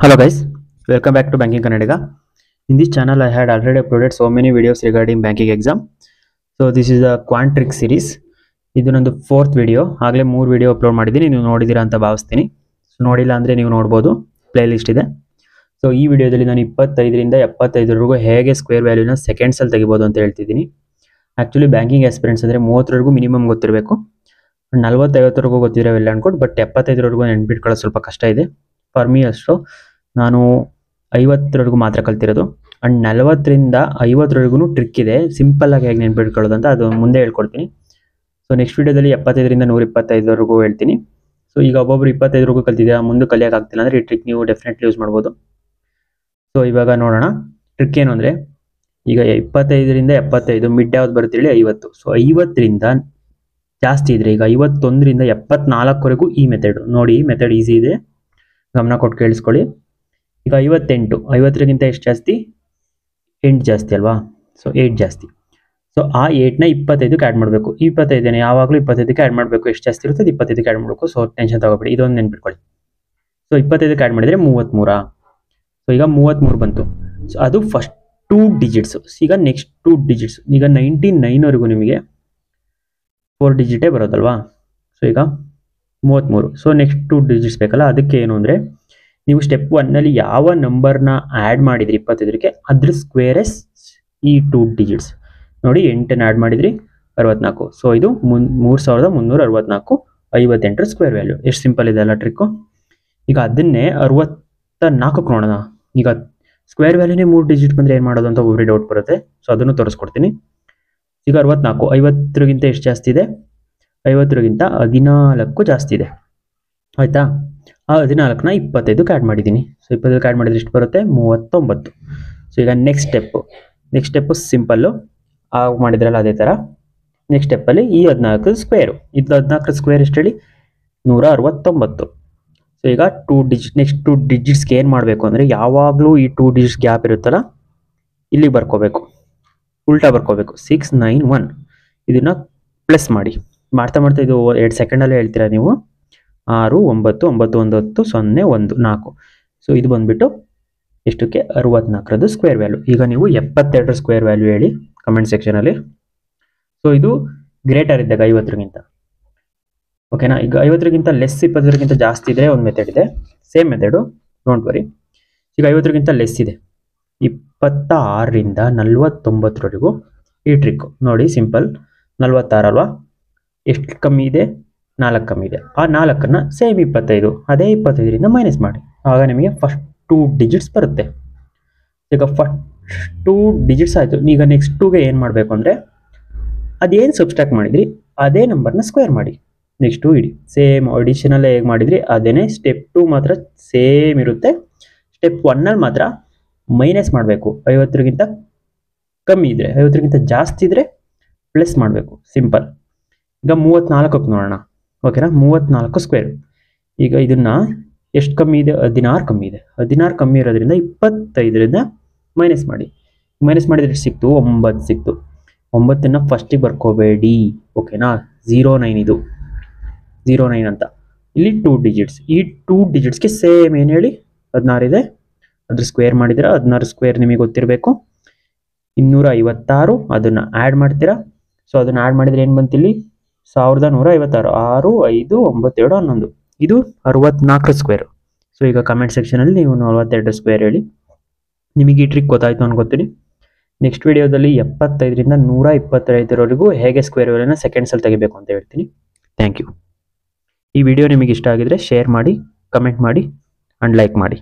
Hello guys, welcome back to Banking Kannadiga. In this channel I had already uploaded so many videos regarding banking exam. So this is a quant trick series. ಇದು ನಂದು fourth video. ಆಗಲೇ 3 video upload ಮಾಡಿದ್ದೀನಿ, ನೀವು ನೋಡಿದ್ದೀರಾ ಅಂತ ಭಾವಿಸ್ತೀನಿ. So ನೋಡಿಲ್ಲ ಅಂದರೆ ನೀವು ನೋಡ್ಬೋದು, ಪ್ಲೇ ಲಿಸ್ಟ್ ಇದೆ. ಸೊ ಈ ವಿಡಿಯೋದಲ್ಲಿ ನಾನು 25 ರಿಂದ 75 ವರೆಗೂ ಹೇಗೆ ಸ್ಕ್ವೇರ್ ವ್ಯಾಲ್ಯೂನ ಸೆಕೆಂಡ್ಸಲ್ಲಿ ತೆಗಿಬೋದು ಅಂತ ಹೇಳ್ತಿದ್ದೀನಿ. ಆ್ಯಕ್ಚುಲಿ ಬ್ಯಾಂಕಿಂಗ್ ಆಸ್ಪಿರೆಂಟ್ಸ್ ಅಂದರೆ 30 ವರೆಗೂ ಮಿನಿಮಮ್ ಗೊತ್ತಿರಬೇಕು, 40-50 ವರೆಗೂ ಗೊತ್ತಿರೋ ಎಲ್ಲ ಅನ್ಕೊಂಡು, ಬಟ್ 75 ವರೆಗೂ ನೆನ್ಪಿಟ್ಕೊಳ್ಳೋದು ಸ್ವಲ್ಪ ಕಷ್ಟ ಇದೆ. ಫಾರ್ ಮೀ ಅಷ್ಟು ನಾನು 50 ವರೆಗೂ ಮಾತ್ರ ಕಲ್ತಿರೋದು. ಆ್ಯಂಡ್ 40 ರಿಂದ 50 ವರೆಗೂ ಟ್ರಿಕ್ ಇದೆ, ಸಿಂಪಲ್ಲಾಗಿ ಹೇಗೆ ನೆನ್ಪಿಟ್ಕೊಳ್ಳೋದು ಅಂತ ಅದು ಮುಂದೆ ಹೇಳ್ಕೊಡ್ತೀನಿ. ಸೊ ನೆಕ್ಸ್ಟ್ ವೀಡಿಯೋದಲ್ಲಿ 75 ರಿಂದ 125 ವರೆಗೂ ಹೇಳ್ತೀನಿ. ಸೊ ಈಗ ಒಬ್ಬೊಬ್ರು 25 ವರೆಗೂ ಕಲ್ತಿದ್ದೀರಾ, ಮುಂದೆ ಕಲಿಯೋಕ್ಕಾಗ್ತಿಲ್ಲ ಅಂದರೆ ಈ ಟ್ರಿಕ್ ನೀವು ಡೆಫಿನೆಟ್ಲಿ ಯೂಸ್ ಮಾಡ್ಬೋದು. ಸೊ ಇವಾಗ ನೋಡೋಣ ಟ್ರಿಕ್ ಏನು ಅಂದರೆ, ಈಗ 25 ರಿಂದ 75 ಮಿಡ್ ಯಾವ್ದು ಬರುತ್ತೆ ಹೇಳಿ, 50. ಸೊ 50 ರಿಂದ ಜಾಸ್ತಿ ಇದ್ರೆ, ಈಗ 51 ರಿಂದ 74 ವರೆಗೂ ಈ ಮೆಥಡ್ ನೋಡಿ. ಈ ಮೆಥಡ್ ಈಸಿ ಇದೆ, ಗಮನ ಕೊಟ್ಟು ಕೇಳಿಸ್ಕೊಳ್ಳಿ. ಈಗ 58, 50ಗಿಂತ ಎಷ್ಟು ಜಾಸ್ತಿ? 8 ಜಾಸ್ತಿ ಅಲ್ವಾ? ಸೊ 8 ಜಾಸ್ತಿ. ಸೊ ಆ 8ನ 25ಕ್ಕೆ ಆ್ಯಡ್ ಮಾಡಬೇಕು. 25ನೇ ಯಾವಾಗಲೂ 25ಕ್ಕೆ ಆ್ಯಡ್ ಮಾಡಬೇಕು. ಎಷ್ಟು ಜಾಸ್ತಿ ಇರುತ್ತೆ 25ಕ್ಕೆ ಆ್ಯಡ್ ಮಾಡಬೇಕು. ಸೊ ಟೆನ್ಷನ್ ತಗೋಬೇಡಿ, ಇದೊಂದು ನೆನ್ಪಿಟ್ಕೊಳ್ಳಿ. ಸೊ 25ಕ್ಕೆ ಆ್ಯಡ್ ಮಾಡಿದರೆ 33. ಸೊ ಈಗ 33 ಬಂತು. ಸೊ ಅದು ಫಸ್ಟ್ 2 ಡಿಜಿಟ್ಸು. ಈಗ ನೆಕ್ಸ್ಟ್ 2 ಡಿಜಿಟ್ಸ್, ಈಗ 99 ವರೆಗೂ ನಿಮಗೆ 4 ಡಿಜಿಟೇ ಬರೋದಲ್ವಾ? ಸೊ ಈಗ 33. ಸೊ ನೆಕ್ಸ್ಟ್ 2 ಡಿಜಿಟ್ಸ್ ಬೇಕಲ್ಲ, ಅದಕ್ಕೆ ಏನು ಅಂದರೆ, ನೀವು ಸ್ಟೆಪ್ 1ನಲ್ಲಿ ಯಾವ ನಂಬರ್ನ ಆ್ಯಡ್ ಮಾಡಿದ್ರಿ 25ಕ್ಕೆ ಅದ್ರ ಸ್ಕ್ವೇರೆಸ್ ಈ 2 ಡಿಜಿಟ್ಸ್. ನೋಡಿ 8ನ ಆ್ಯಡ್ ಮಾಡಿದ್ರಿ 64. ಸೊ ಇದು 3364, 58 ಸ್ಕ್ವೇರ್ ವ್ಯಾಲ್ಯೂ. ಎಷ್ಟು ಸಿಂಪಲ್ ಇದೆ ಅಲ್ಲ ಟ್ರಿಕ್ಕು. ಈಗ ಅದನ್ನೇ 64ಕ್ಕೆ ನೋಡೋಣ. ಈಗ ಸ್ಕ್ವೇರ್ ವ್ಯಾಲ್ಯೂನೇ 3 ಡಿಜಿಟ್ ಬಂದರೆ ಏನು ಮಾಡೋದು ಅಂತ ಒಬ್ಬರಿಗೆ ಡೌಟ್ ಬರುತ್ತೆ. ಸೊ ಅದನ್ನು ತೋರಿಸ್ಕೊಡ್ತೀನಿ. ಈಗ 64 50ಗಿಂತ ಎಷ್ಟು ಜಾಸ್ತಿ ಇದೆ? 50ಗಿಂತ 14 ಜಾಸ್ತಿ ಇದೆ, ಆಯಿತಾ? ಆ 14ನ 25ಕ್ಕೆ ಆ್ಯಡ್ ಮಾಡಿದ್ದೀನಿ. ಸೊ 25ಕ್ಕೆ ಆ್ಯಡ್ ಮಾಡಿದ್ರೆ ಎಷ್ಟು ಬರುತ್ತೆ? 39. ಸೊ ಈಗ ನೆಕ್ಸ್ಟ್ ಸ್ಟೆಪ್ಪು ಸಿಂಪಲ್ಲು, ಆಗ ಮಾಡಿದ್ರಲ್ಲ ಅದೇ ಥರ. ನೆಕ್ಸ್ಟ್ ಸ್ಟೆಪ್ಪಲ್ಲಿ ಈ 14 ಸ್ಕ್ವೇರು, ಇದು 14 ಸ್ಕ್ವೇರ್ ಎಷ್ಟು ಹೇಳಿ? 169. ಸೊ ಈಗ 2 ಡಿಜಿಟ್, ನೆಕ್ಸ್ಟ್ 2 ಡಿಜಿಟ್ಸ್ಗೆ ಏನು ಮಾಡಬೇಕು ಅಂದರೆ, ಯಾವಾಗಲೂ ಈ 2 ಡಿಜಿಟ್ಸ್ ಗ್ಯಾಪ್ ಇರುತ್ತಲ್ಲ, ಇಲ್ಲಿ ಬರ್ಕೋಬೇಕು, ಉಲ್ಟಾ ಬರ್ಕೋಬೇಕು. 691 ಇದನ್ನು ಪ್ಲಸ್ ಮಾಡ್ತಾ ಇದು 2 ಸೆಕೆಂಡಲ್ಲೇ ಹೇಳ್ತೀರಾ ನೀವು. 6 9 9 1 10 0 1 4. ಸೊ ಇದು ಬಂದುಬಿಟ್ಟು ಎಷ್ಟಕ್ಕೆ? 64ರದ್ದು ಸ್ಕ್ವೇರ್ ವ್ಯಾಲ್ಯೂ. ಈಗ ನೀವು 72 ಸ್ಕ್ವೇರ್ ವ್ಯಾಲ್ಯೂ ಹೇಳಿ ಕಮೆಂಟ್ ಸೆಕ್ಷನಲ್ಲಿ. ಸೊ ಇದು ಗ್ರೇಟರ್ ಇದ್ದಾಗ 50ಗಿಂತ, ಓಕೆನಾ? ಈಗ 50ಗಿಂತ ಲೆಸ್ 25ಗಿಂತ ಜಾಸ್ತಿ ಇದ್ದರೆ ಒಂದು ಮೆಥಡ್ ಇದೆ, ಸೇಮ್ ಮೆಥಡು, ಡೋಂಟ್ ವರಿ. ಈಗ 50ಗಿಂತ ಲೆಸ್ ಇದೆ, 26 ರಿಂದ 49ವರೆಗೂ ಈ ಟ್ರಿಕ್ಕು ನೋಡಿ. ಸಿಂಪಲ್, 46 ಅಲ್ವಾ? ಎಷ್ಟು ಕಮ್ಮಿ ಇದೆ? 4 ಕಮ್ಮಿ ಇದೆ. ಆ 4ನ್ನು ಸೇಮ್ 25, ಅದೇ 25ರಿಂದ ಮೈನಸ್ ಮಾಡಿ, ಆಗ ನಿಮಗೆ ಫಸ್ಟ್ 2 ಡಿಜಿಟ್ಸ್ ಬರುತ್ತೆ. ಈಗ ಫಸ್ಟ್ 2 ಡಿಜಿಟ್ಸ್ ಆಯಿತು. ಈಗ ನೆಕ್ಸ್ಟ್ 2ಗೆ ಏನು ಮಾಡಬೇಕು ಅಂದರೆ, ಅದೇನು ಸಬ್ಸ್ಟ್ರಾಕ್ಟ್ ಮಾಡಿದ್ರಿ ಅದೇ ನಂಬರ್ನ ಸ್ಕ್ವೇರ್ ಮಾಡಿ. ನೆಕ್ಸ್ಟ್ 2 ಇಡಿ, ಸೇಮ್ ಅಡಿಷನಲ್ಲೇ ಹೇಗೆ ಮಾಡಿದ್ರಿ ಅದೇನೇ. ಸ್ಟೆಪ್ 2 ಮಾತ್ರ ಸೇಮ್ ಇರುತ್ತೆ. ಸ್ಟೆಪ್ 1ನಲ್ಲಿ ಮಾತ್ರ ಮೈನಸ್ ಮಾಡಬೇಕು. 50ಗಿಂತ ಕಮ್ಮಿ ಇದ್ದರೆ, 50ಗಿಂತ ಜಾಸ್ತಿ ಇದ್ದರೆ ಪ್ಲಸ್ ಮಾಡಬೇಕು. ಸಿಂಪಲ್. ಈಗ 34ಕ್ಕೆ ನೋಡೋಣ, ಓಕೆನಾ? 34 ಸ್ಕ್ವೇರ್. ಈಗ ಇದನ್ನು ಎಷ್ಟು ಕಮ್ಮಿ ಇದೆ? 16 ಕಮ್ಮಿ ಇದೆ. 16 ಕಮ್ಮಿ ಇರೋದ್ರಿಂದ 25ರಿಂದ ಮೈನಸ್ ಮಾಡಿ. ಮೈನಸ್ ಮಾಡಿದ್ರೆ ಎಷ್ಟು ಸಿಕ್ತು? 9 ಸಿಕ್ತು. 9ನ್ನು ಫಸ್ಟಿಗೆ ಬರ್ಕೋಬೇಡಿ, ಓಕೆನಾ? 09 ಇದು 09 ಅಂತ. ಇಲ್ಲಿ 2 ಡಿಜಿಟ್ಸ್, ಈ 2 ಡಿಜಿಟ್ಸ್ಗೆ ಸೇಮ್ ಏನು ಹೇಳಿ? 16 ಇದೆ, ಅದ್ರ ಸ್ಕ್ವೇರ್ ಮಾಡಿದ್ರೆ 16 ಸ್ಕ್ವೇರ್ ನಿಮಗೆ ಗೊತ್ತಿರಬೇಕು. 256, ಅದನ್ನು ಆ್ಯಡ್ ಮಾಡ್ತೀರಾ. ಸೊ ಅದನ್ನು ಆ್ಯಡ್ ಮಾಡಿದರೆ ಏನು ಬಂತಿಲ್ಲಿ? 1156. 6 5 9 7 11. ಇದು 64 ಸ್ಕ್ವೇರ್. ಸೊ ಈಗ ಕಮೆಂಟ್ ಸೆಕ್ಷನಲ್ಲಿ ನೀವು 42 ಸ್ಕ್ವೇರ್ ಹೇಳಿ. ನಿಮಗೆ ಈ ಟ್ರಿಕ್ ಗೊತ್ತಾಯಿತು ಅನ್ಕೋತೀನಿ. ನೆಕ್ಸ್ಟ್ ವಿಡಿಯೋದಲ್ಲಿ 75 ರಿಂದ 125ವರೆಗೂ ಹೇಗೆ ಸ್ಕ್ವೇರ್ ವ್ಯಾಲ್ಯೂನ ಸೆಕೆಂಡ್ಸಲ್ಲಿ ತೆಗಿಬೇಕು ಅಂತ ಹೇಳ್ತೀನಿ. Thank you. ಈ ವಿಡಿಯೋ ನಿಮಗೆ ಇಷ್ಟ ಆಗಿದ್ರೆ ಶೇರ್ ಮಾಡಿ, ಕಮೆಂಟ್ ಮಾಡಿ ಆ್ಯಂಡ್ ಲೈಕ್ ಮಾಡಿ.